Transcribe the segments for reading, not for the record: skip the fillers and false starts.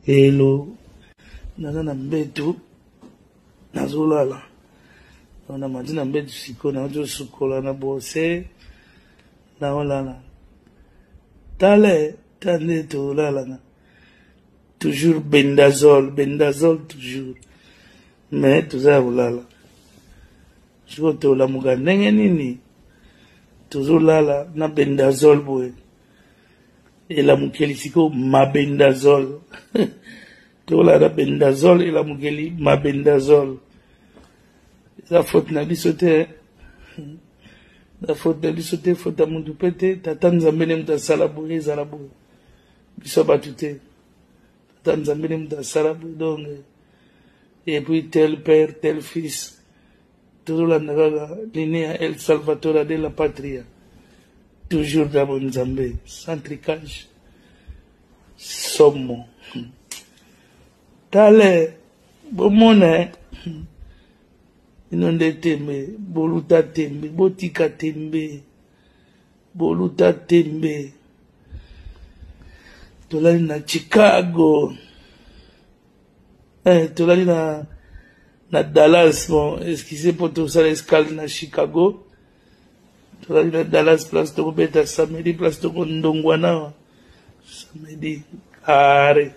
Hello. Naza na mbetu. Nazolala. Na madina mbetu siko na ojo sukola na bose. Na olala. Tale tande to lala. Toujours bendazole toujours. Mais tout ça olala. Je te la muga ndenge nini. Toujours lala na bendazole boy. Et la mukeli siko mabendazole. Tola na bendazole et la mukeli mabendazole. La faute na bisote. La faute na bisote faute à mundu pete. Tata nzambene muta salaboué zalaboué. Biso batute. Tata nzambene muta salaboué donc. Et puis tel père, tel fils. Toujours la nagaga. Liné à El Salvatore de la patria. Toujours dans mon Zambé, sans tricage, somme. Tale, bomone, inonde tembe, boluta tembe, botika tembe, boluta tembe. Tolali na Chicago, tolali na Dallas, bon, excusez pour tout ça, l'escale na Chicago. Tolali Dallas place de Robeta samedi place de Ndongwana samedi are.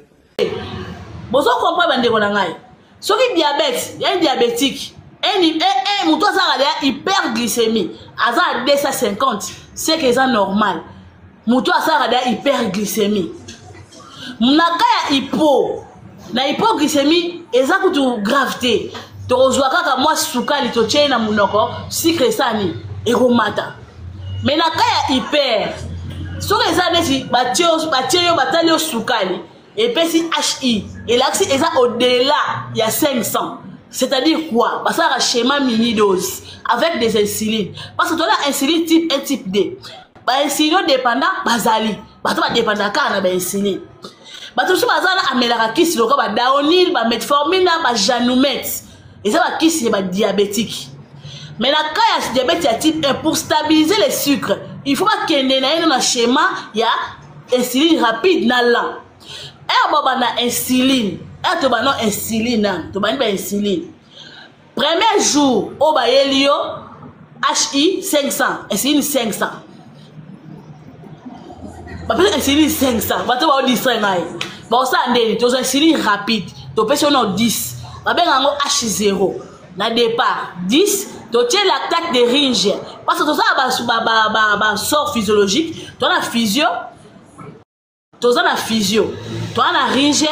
Bozo comprendre bande ko na ngai. Soki diabète, il y a un diabétique. Muto azala hyperglycémie. Aza 250, c'est que c'est normal. Muto azala hyperglycémie. Munaka ya hypo. Na hypoglycémie eza kutu gravité. Tozwa kaka mwa sukali to tshena munoko, sucre sani. Eromata. Mais na kaya hyper. So les années batio batalio sukali et puis si HI et l'axe est au-delà il y a 500. C'est-à-dire quoi? Parce que un schéma mini dose avec des insulines. Parce que tu as insuline type 1 type 2. Ba insuline dépendant bazali. Ba to ba dépendant kana ba insuline. Ba to so bazala amelaka kisi loko ba daonil ba metformine ba janoumet. Et ça ba kisi ba diabétique. Mais la cas de diabète type 1, pour stabiliser les sucres, il faut pas qu'il y ait un schéma, il y a insuline rapide dans l'an. Et on a insuline. Et on a insuline. On a insuline. Premier jour, on a HI 500. Insuline 500. On a insuline 500. On a insuline 500. On a insuline rapide. On a 10. On a H0. Na départ 10, tu tiens l'attaque des ringes. Parce que tout ça sort physiologique, tu as la physio, tu as la physio, tu as la ringe,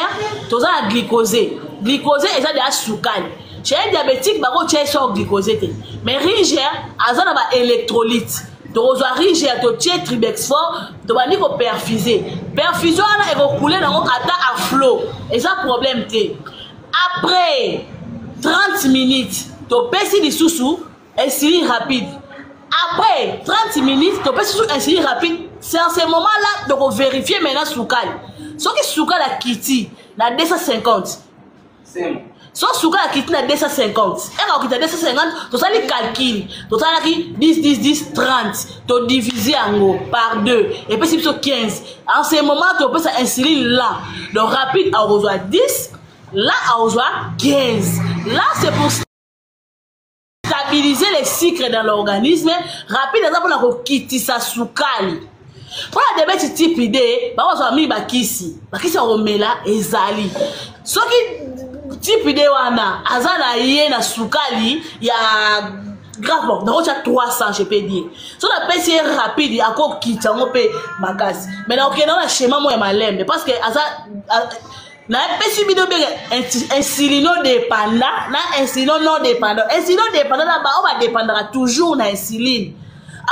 tu as la glycosée. Glycosée est déjà soukal. Chez un diabétique, tu as sur glycosée. Mais ringe, tu as la électrolyte. Tu as la ringe, tu as tribexfort, tu as la perfusée. Perfusion, elle va couler dans à flot. Et ça, problème. Après 30 minutes, tu peux des sous insuline rapide. Après 30 minutes, tu peux sous insuline rapide. C'est en ce moment-là de vérifier maintenant soukal. Ce qui soukal a quitté, na 250. C'est bon. Son soukal a quitté na 250. Et quand tu as 250, tu as les calculs. Tu as 10, 10, 10, 30. Tu divises par 2. Et puis c'est 15. En ce moment, tu peux ça insuline là. Donc rapide, on reçoit 10. Là, on reçoit 15. Là, c'est pour stabiliser les sucres dans l'organisme. Rapide, on pour quitter sa soukali. Pour la diabète type D, on va mettre bakisi. Bakisi on met là et zali. Ce qui type D wana, azana yé na soukali, il y a grave donc il y a 300 je peux dire. Si on appelle c'est rapide, il y a encore quitter on peut makasi. Mais là OK dans le schéma moi malembe parce que aza na pesi bido be insulino dépendant na insulino non dépendant. Insulino dépendant là ba on va dépendra toujours na insuline.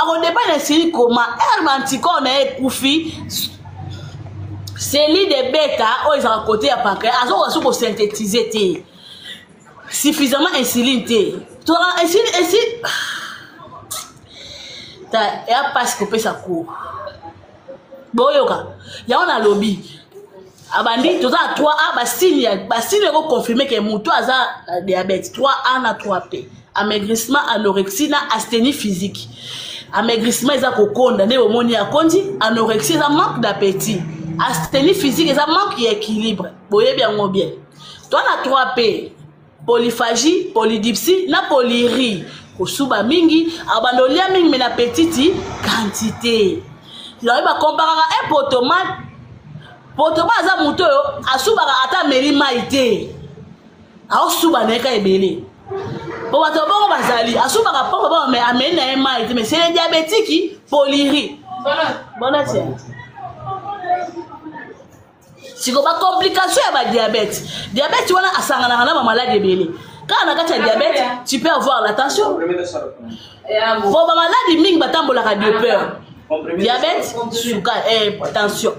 Alors dépend d'insuline comment herbe anticorps na ekufi cellules de bêta o ils à côté à pancréas azo ko synthétiser té suffisamment insuline té. Tu as insuline ta ya parce que peut ça court. Boyoka ya on a lobby abandi tout ça 3A basigne ko confirmer que muto aza diabète 3A na 3P amaigrissement anorexie na asthénie physique amaigrissement eza kokonda ne omoni akondi anorexie eza manque d'appétit asthénie physique eza manque ya équilibre boyebi yango bien. Toi na 3P polyphagie, polydipsie na polyrie kosuba mingi abandolia mingi mais na petite quantité. Là ba comparera un potomate aza muto yo asubaka ata meli maite aosuba neka ebele po bato bongo bazali asubaka poko bongo mais ameli na maite mais c'est le diabétique polyrie bona tiens siko ba complication ya ba diabète wana asangana na maladie ebele. Quand on a un diabète, tu peux avoir la tension. Pour ma maladie, mingi batambola radiopeur. Diabète, tension.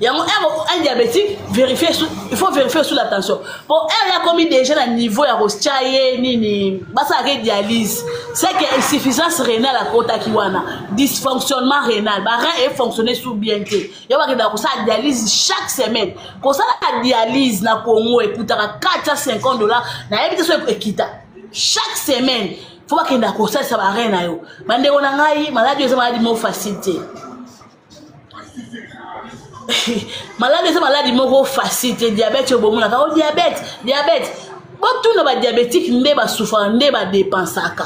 Il y a un diabétique, il faut vérifier sous la tension. Pour elle, il y a commis déjà un niveau à Rochaye, nini, basa dialyse. C'est qu'il y a insuffisance rénale à Kota Kiwana, dysfonctionnement rénal. Bah rien est fonctionné sous bien que. Il y a une dialyse chaque semaine. Pour ça, la dialyse na Congo et pour $450, na évité ce équita. Chaque semaine, faut pas qu'il y ait un ça va rien na yo. Bande on a maladie, c'est maladie moins facilité. Maladie c'est maladie moko facile diabète au bon moment diabète bon tout no ba diabétique ndé ba souffrant ndé ba dépensaka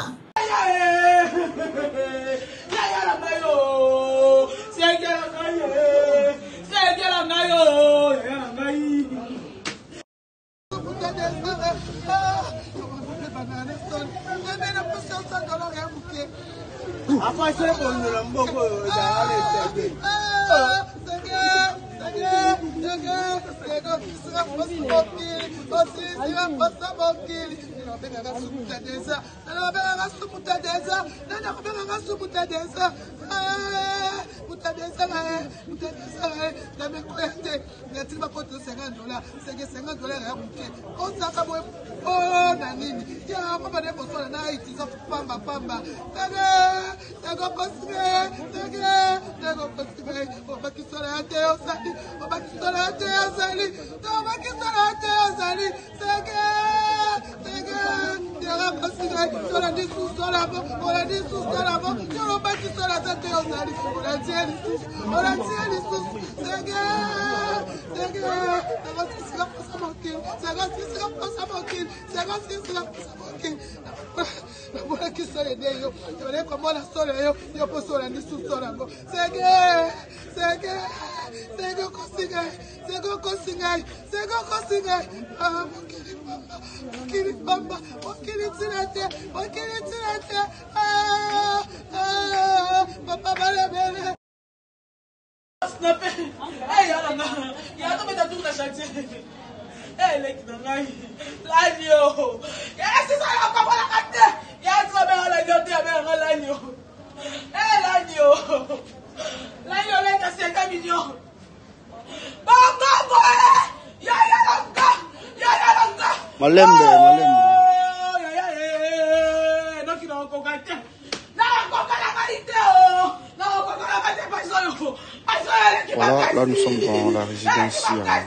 Voilà, là nous sommes dans la résidence à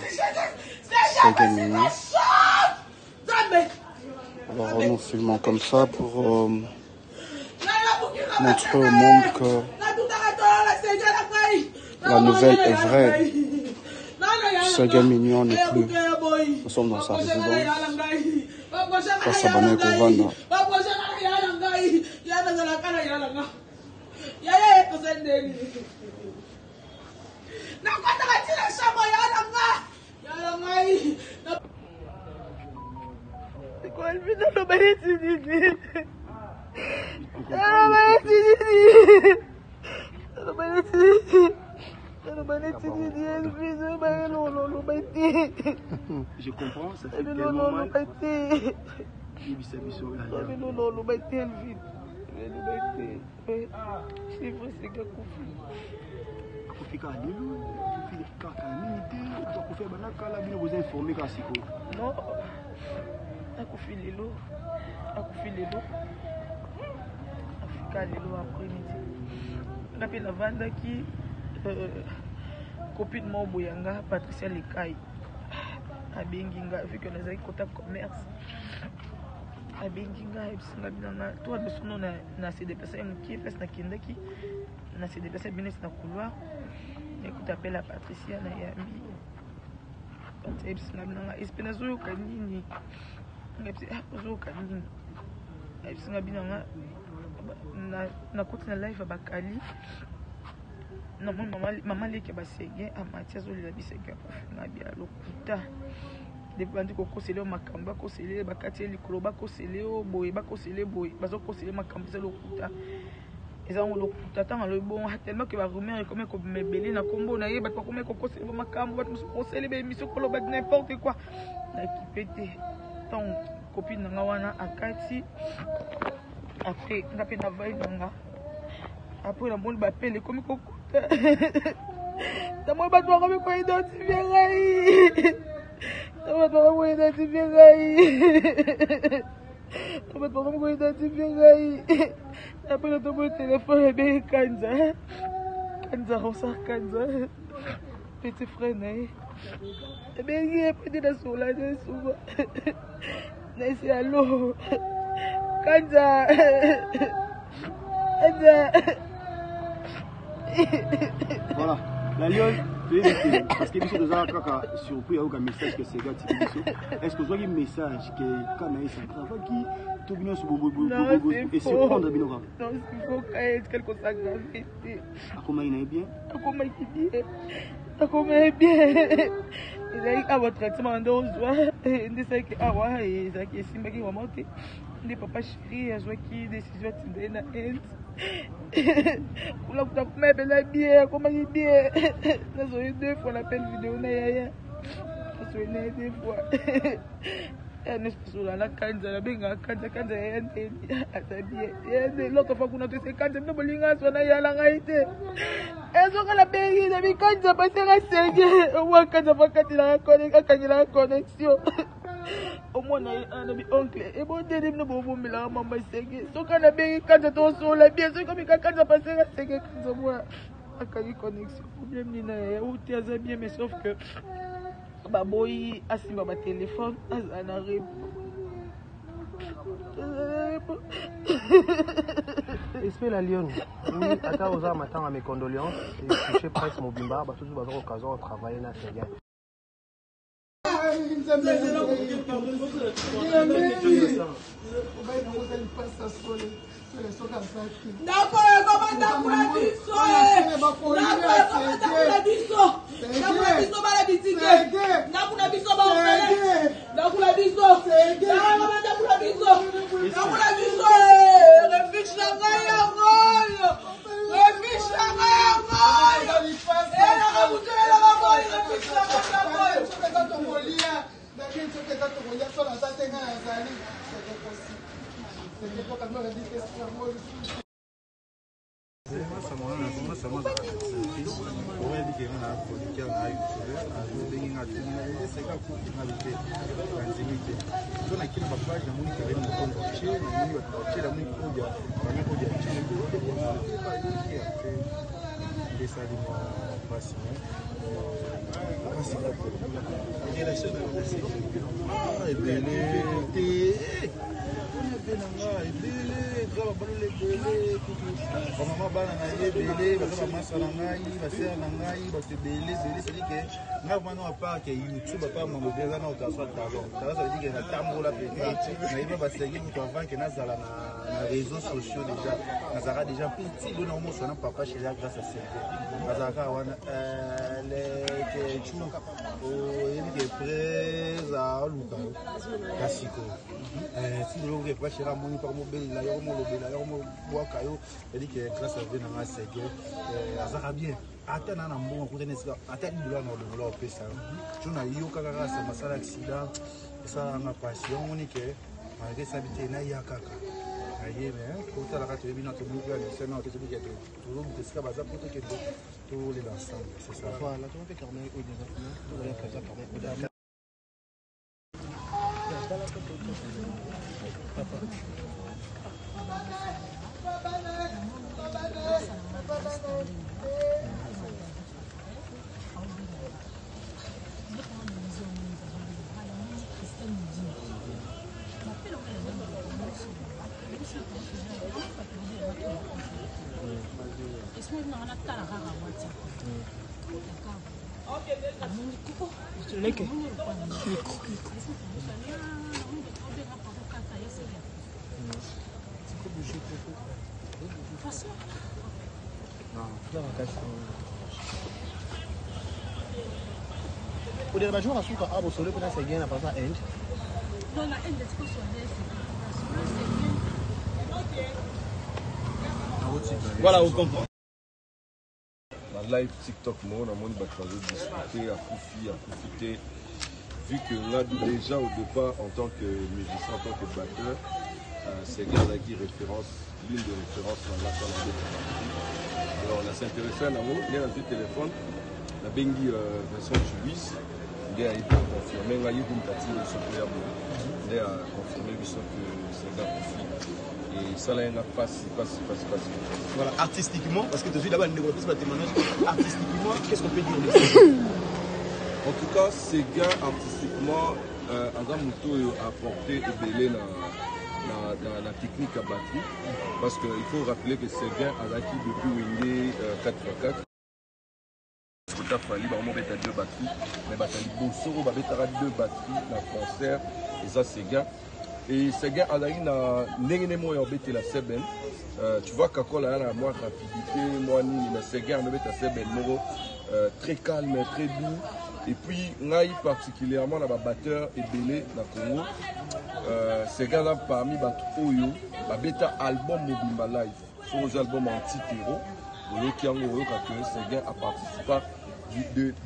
Sagamini. Alors nous filmons comme ça pour montrer au monde que la nouvelle est vraie. Sagamini n'est plus. Nous sommes dans sa résidence. Face à Bané Kovanda. Je comprends, ça fait tellement mal. Copine mo boyanga Patricia Lekai abenginga vu que nous avons contact commerce abenginga ebisinga binanga toi de son na se déplacer qui fait na kindaki na se déplacer bien na couloir écoute appelle à Patricia na yambi Patricia espena zo kanini ngapsi zo kanini singa binanga na côté na live bakali na maman leke basege amatia zo la bisege na bia lokuta depandi ko kosele makambo kosele bakati likolo bakosele boye bakosele boye bazo kosele makambo za lokuta eza ngo lokuta tanga lo bon tellement que ba rumeur comme ko mebeli na kombo na ye ba ko comme ko kosele makambo ba muso kosele be mission ko lo ba n'importe quoi na kipete ton copine nga wana akati après ngape na vai nga après la monde ba pele comme ko kuta na mo ba twa ko identifier ngai na ba twa ko identifier ngai na ba twa ko identifier ngai après le tomo téléphone be kanza rosa kanza petit frère nae be ngi petit da sola de souvent c'est allô Kanza voilà la lionne parce que monsieur Dozara kaka surpris à aucun message que c'est gars est-ce que vous avez un message que quand il s'en travaille qui tout bien sur bobo et se prendre bien non il faut quelque chose ça grave comment il est bien comment il est bien il a eu votre traitement d'ozwa et c'est que ah ouais ça qui simba qui va monter les papa chéri a joué qui décision de na end pour la mais belle bien comment il bien nous avons eu 2 fois l'appel vidéo na yaya nous avons eu 2 fois n'est pas la kanza la benga kanza yende atabie yende l'autre fois qu'on a fait kanza no bolinga sona yala ngaite ezo kala bengi na bikanza pasera senge wa kanza pakati la connexion au moins na bi oncle et bon dede no bo bomela mama senge so kana bengi kanza to so la bien so comme kanza pasera senge kanza moi akali connexion problème ni na ya uti aza bien mais sauf que baboyi asimba ba téléphone azana espère la lionne oui ata oza matanga mes condoléances et touché presse mobimba ba toujours bazoko occasion de travailler na Sénégal YouTube pas mon modèle na otaswa talon ça veut dire que na tambola petit na iba basengi mutu avant que nazala na réseaux sociaux déjà nazara déjà petit le nom sona papa chez la grâce à ça nazara wana les que tu il est prêt à luka kasiko si le que pas chez la moni par mobile la yo mo lobela yo mo boaka yo il dit que grâce à Dieu na sege nazara bien ata na mbongo kutenesika ata ndula na lolo pesa tuna hiyo kaka sa masala accident ça na passion monique malgré ça bité na ya kaka ayeme kota la katu bina to buka ni sena to bika to to mtesika baza poto ke to les ensemble c'est ça voilà tu peux carnet au développement to la kaza carnet Pour les bajoues, on a souvent à vous soleil pour la séguin, à part ça, end. Non, la haine de ce qu'on Voilà, on comprend. La live TikTok, moi, on a moins de discuter, à profiter. Vu que là, déjà au départ, en tant que musicien, en tant que batteur, c'est Gaza qui référence, l'une des références dans la salle de alors, on a s'intéressé à l'amour, il y a un petit téléphone, la Bengi version Tubis, il a été confirmé, il y a eu une partie de ce player, il a confirmé que c'est Gaza profite. Et ça là, il passe. Voilà, artistiquement, parce que tu suis là-bas, le négociation, c'est témoignage. Artistiquement, qu'est-ce qu'on peut dire de ça? En tout cas, ces gars, artistiquement, Azamuto a apporté et belé dans la technique à batterie. Parce qu'il faut rappeler que ces gars, Azaki depuis Wingé 4x4, il fallait mettre 2 batteries. Mais il Bossoro, il y 2 batteries dans le concert. Et ça, ces gars. Et ces gars, la seben. Tu vois qu'à la moins rapidité, moi, ces gars, la seben, très calme, très doux. Et puis, particulièrement, le batteur et belé dans le Congo. Ces gars-là, parmi les album Mobimba Live, sur les albums anti-terreau, ces gars a participé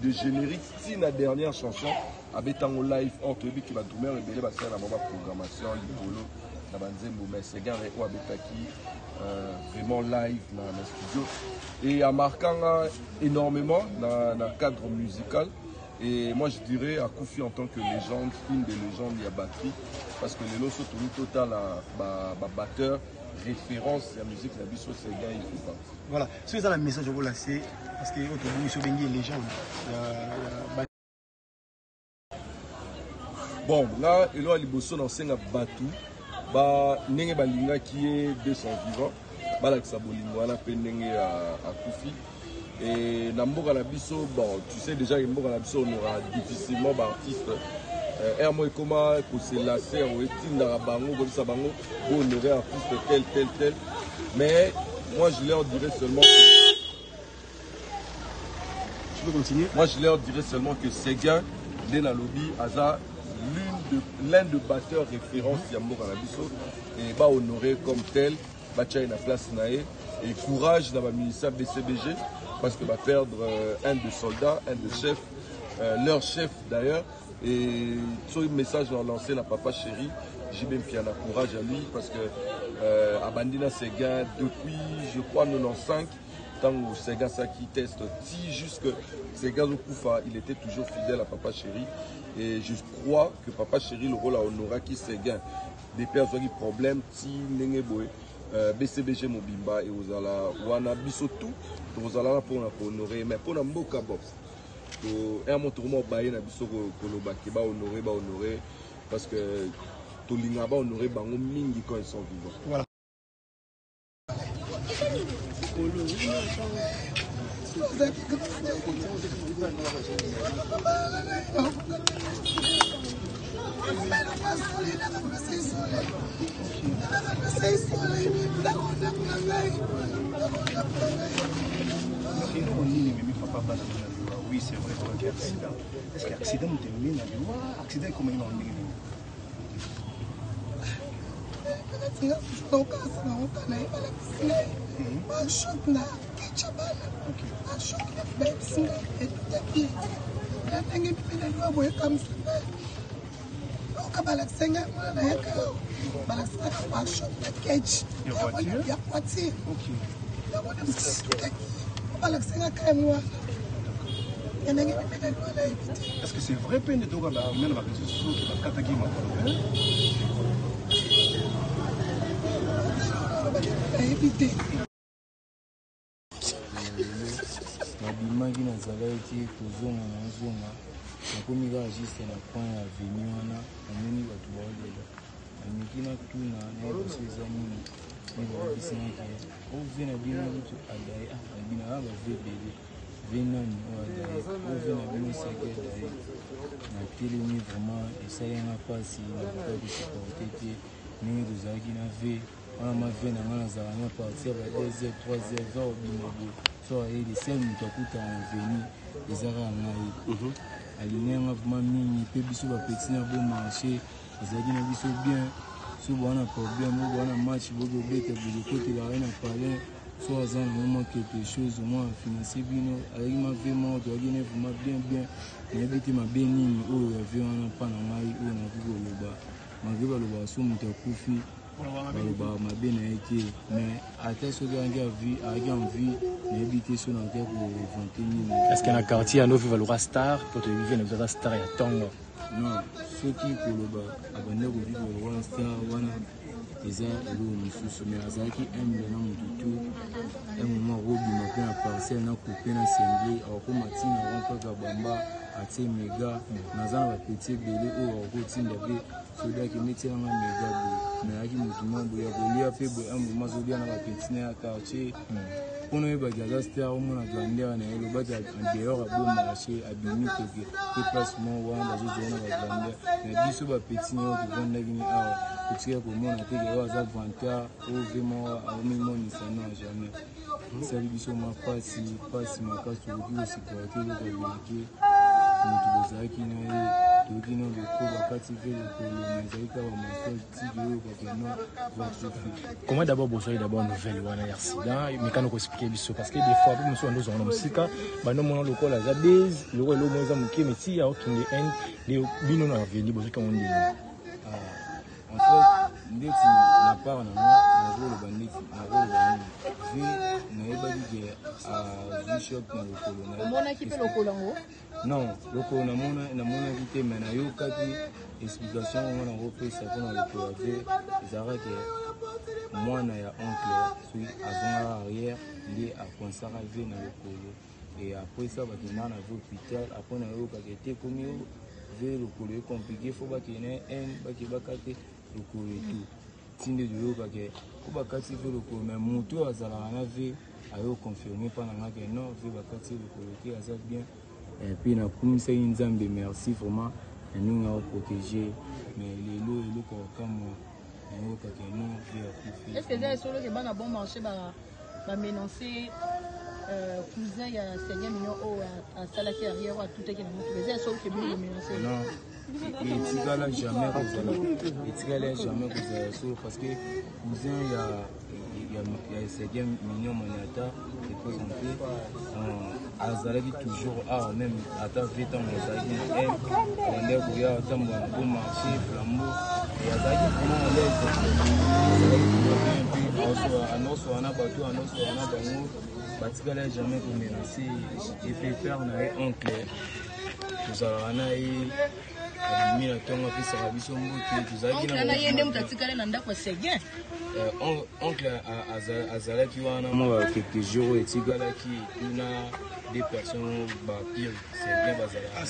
de générique. Si la dernière chanson, avec un live entre eux qui va tourner et va faire la programmation, mais ces gars vraiment live dans le studio et en marquant énormément dans le cadre musical. Et moi je dirais à Koufi en tant que légende, une des légendes de la batterie, parce que les lots sont total batteur, référence à la musique, la biso c'est gars il faut pas. Voilà, c'est ça le message que vous laissez, parce que vous êtes une légende. Bon, là, il y a les dans Senga Batou, Nenge Balinga qui est 200 vivants, Balaksa Bolingwana, Penenge à Koufi. Et Nambour à la Bisso, bon, tu sais déjà, Nambour à la Bisso, on aura difficilement d'artistes. Hermo et Koma, pour se lasser, on est dans la bango, comme ça, bango, pour honorer un artiste tel. Mais moi, je leur dirais seulement que. Je peux continuer? Moi, je leur dirais seulement que ces gars, Lena Lobby, Aza, l'un de batteurs référence Yambour à la Bisso, et va honorer comme tel, Bacha na place nae, et courage dans la ministère BCBG, parce que va perdre un de soldats, un de chef, leur chef d'ailleurs, et sur un message à lancer à Papa Chéri, j'ai bien fait un courage à lui, parce que Abandina Sega, depuis je crois 95, tant que Sega qui teste, si jusque Sega Zokoufa, il était toujours fidèle à Papa Chéri. Et je crois que Papa Chéri, le rôle à honorer qui Sega, des personnes qui problèmes, si Nengeboué, BCBG Mobimba et Ozala, Wana Bisotou, Ozala pour honorer, mais pour Namboka Box. Un montourement baillé na biso kolobaki ba honorer parce que tolinga ba honorer bango mingi quand ils sont vivants. Voilà. Oui, c'est vrai qu'il y a un accident. Est-ce qu'il y a un accident où tu es mis dans le noir? Accident comment il m'a mis? Est-ce que c'est vrai peine de droit là, même avec ce sous qui va attaquer ma nabimaki nazalaki kozonga nazonga nakomi kaka juste na point ya veni wana namoni bato baolela nameki na tuna nayekosi eza nini me baobisinaki ove na bino kutu adaye nabina kaka bave ebele Venani ovena bino seke daye na telemi vraiment esalenga mpasi nakoka kosupporte te ndenge tozalaki na ve wana mave na nga nazala na partir ba 2h 3h za obima boye so ayeli sel moto akutana na veni ezaka ngai alineanga vraiment mingi mpe biso bapeti na bo marché bazalaki na biso bien so bowana problème o bowana match bokobeta bokokotelaka na palin so aza na moment quelque chose au moins financier bino ayaki mave moko toyaki ne vraiment bien nayebi te mabe nini oyo yave wana mpa na ngai oyo nakoki koloba malgré balobaka so moto akufi balobaka mabe na ye te mais ata soki ayaki envie nayebi te so nakoki kovante nini. Est-ce que na quartier ya novi balobaka star po toyebi na bizaka star ya ntongo? Non, soki koloba abanda kovivre wana star wana eza eloko mosusu mais azalaki humble na motu tu un moment akobima mpe na parcelle na coupe na sengle akokoma ntina rompaka bamba atie mega naza na bapeti ebele oyo akokotinda mpe sodaki netielanga mega boye mais ayaki motu mwa boye akolia mpe boye un moment azolia na bapeti na ya quartier mpona oyebaki aza star omona grandeur na ye lobaki dehors abo marché abimi toke pe place mo wana bazozala na bagrandeur mais biso bapeti nayo tovandaki ni awa totika komona teke oyo aza vanteur oyo vraiment aomimonisa no jamais esali biso mwa pasi makasi tokoki kosupporte eloko ebeleke moto bozalaki na ye toyoki no loko bakati mpe lokolo mais ezali kaka bamaso tiki oyo kakeno vasofi. Comment d'abord bozwaki d'abord nouvelle wana ya accident mekano koexplike biso parce que des fois mpe mosu bandozonga na mosika bandomona lokola aza base lokola eloko eza moke meti ya okende inde nde bino na veli bozwaki yango ndeni? En fait, ndeti na part na moi nazoloba ndeti nakoloba nini ve nayebaki ke azwi shok na lokolo na omonaki mpe lokolo yango? non lokolo namonaki te mais nayokaki explication ngo nakopesa mpona lokolo ya ve ezalaka ke mwana ya oncle soki azongaka arrière nde akonsaka ve na lokolo e apres ça bakendaka na ve hôpital apres nayokaka ete komi ve lokolo ecomplike fo bakene bakebaka te lokolo etu tinde toyokake po bakati ve lokolo mais moto oyo azalaka na ve ayo confirme mpa na nga ke non ve bakati lokolo te aza bien puis nakumisaki nzambe merci vraiment na ndenge aoprotege mais lelo eloko akamwa nayokake non ve akufi. Est-ce que eza esolo ke bana bon marché bamenonce cousin ya Seigneur Mignon oyo asalaki arrière oyo atutaki na moto eza esolo ke bino bomenonce? Non etikala jamais kozala solo parce que cousin ya Seigneur Mignon Maniata représenté azalaki toujours awa même ata ve ntango azalaki na aire abandaki koya atambola na bon marché flambeau azalaki vraiment à l'aise azalaki toujours bien anoso wana bato anoso wana bango batikala jamais komenonce epe père na ye oncle tozalaka na ye abimi na ntongo apesaka biso mbote tozalaki na ye nde moto atikale na ndako ya Seguin. oncle azalaki wana mwa quelques jours etikalaki kuna des personnes bapire Seguin bazalaka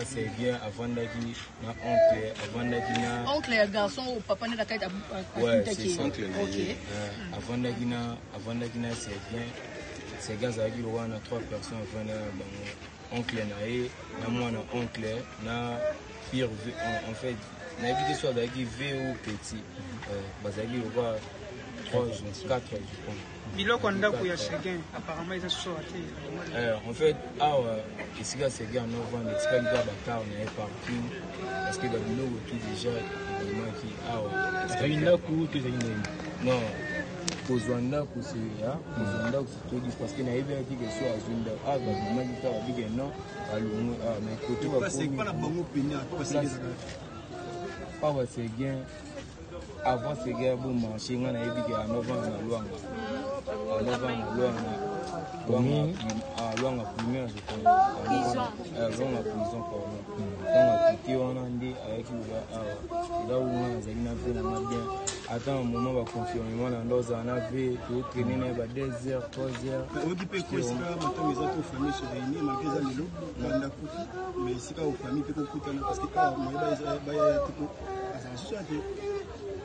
Seguin avandaki na oncle avandaki na oncle ya garçon oyo papa nde nakati avandaki na Seguin azalaki wana 3 personnes avandaki na bango oncle na ye na mwana oncle na pire en fait nayebi te so azalaki ve ou petit bazalaki lokola 3 jours 4 je pense biloko ndako ya Seguin apparemment eza so te en fait awa esika Seguin novembre etikali kaka bakar na ye parking parce que babiloko tout déjà ebimaki awa ezali ndako to ezali ndeni? non kozwa ndako toyedi parce que nayebelaki ke so azwi ndako awa babimaki kaka babike non balongwe awa mais kote awa Seguin avant Seguin bo marché nga nayebi ke a novembre na lwanga lwanga primaire je pense lwanga prison pardon ntango akiti wana nde ayaki loba awa eza wunga nazali na ve nanga bien ata na moment baconfirmement na ndo ozala na ve tootraine na ye ba 2 heures 3 heures oyoki mpe ko esika matango eza to famille se réunir malgré eza lelo banda kutu mais esika ofamille mpe kokutana parce que awa moye bayaya te po azala soa te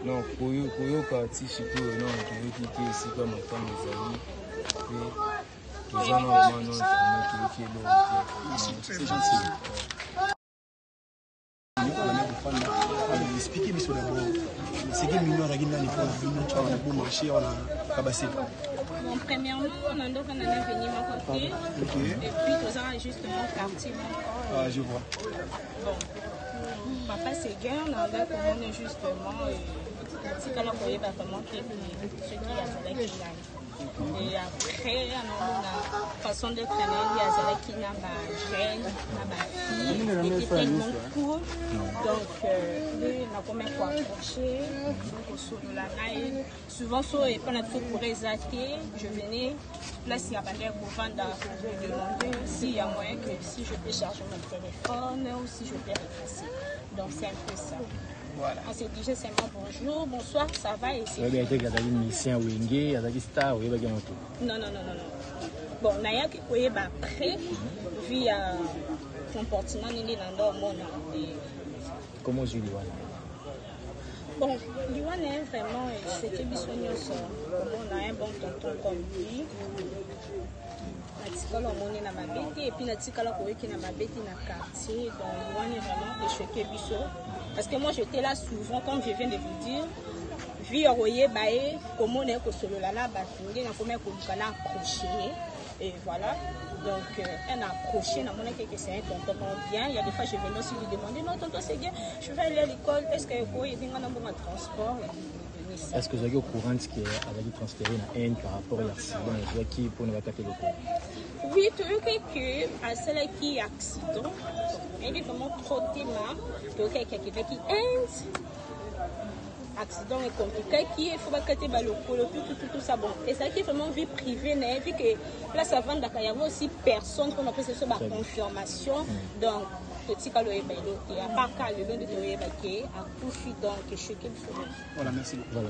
non koyoka ti sikoyo non toyoki te esika matango ezali pe C'est gentil. Expliquez moi d'abord. C'est que mignon à Guinée il faut un bon marché on a cabassé. Bon, premièrement, on a donc venu m'accompagner. Et puis, nous avons justement quartier. Ah, je vois. Bon, papa, c'est bien, on a commandé justement. C'est quand on voyait vraiment ceux qui avaient qui et après, on a la façon de traîner, il y a qui n'a pas jeune, n'a pas fille, qui était tellement cool. Donc, on a quand même quoi approcher. Donc, sur la naille, souvent, pendant tout pour résater, je venais, là, s'il y a pas d'air pour vendre, je demandais s'il y a moyen que si je peux charger mon téléphone ou si je peux repasser. Donc, c'est un peu ça. Voilà. On s'est dit seulement bonjour, bonsoir, ça va et c'est. Oui, il y a des musiciens Wenge, il y a des stars, oui, il y a tout. Non. Bon, il y a qui est après, vu le comportement de l'endroit. Comment je dis? Bon, Liwan est vraiment, c'est que on a un bon tonton comme lui. Natikala moni na mabeti et puis natikala koyeki na mabeti na quartier donc Liwan est vraiment échoqué biso parce que moi j'étais là souvent comme je viens de vous dire vu royer baé comment on est ko solola na batunge na comment ko kana accrocher et voilà donc un accroché na mona que c'est un tonton bien il y a des fois je venais aussi lui demander non tonton c'est bien je vais aller à l'école est-ce que ko yinga na bon transport. Est-ce que vous avez au courant de ce qui est transféré la haine par rapport à l'accident qui pour ne pas capter le coup? Oui, tu veux que à celle qui accident, il est vraiment trop téma, donc quelqu'un qui haine, accident est compliqué, qui est faut pas capter le tout ça bon. Et ça qui est vraiment vie privée, vu que là ça vend d'accord, il y a aussi personne qu'on appelle ça par confirmation, donc petit cas le à part cas le long de te à Koufi donc choqué. Voilà, merci beaucoup.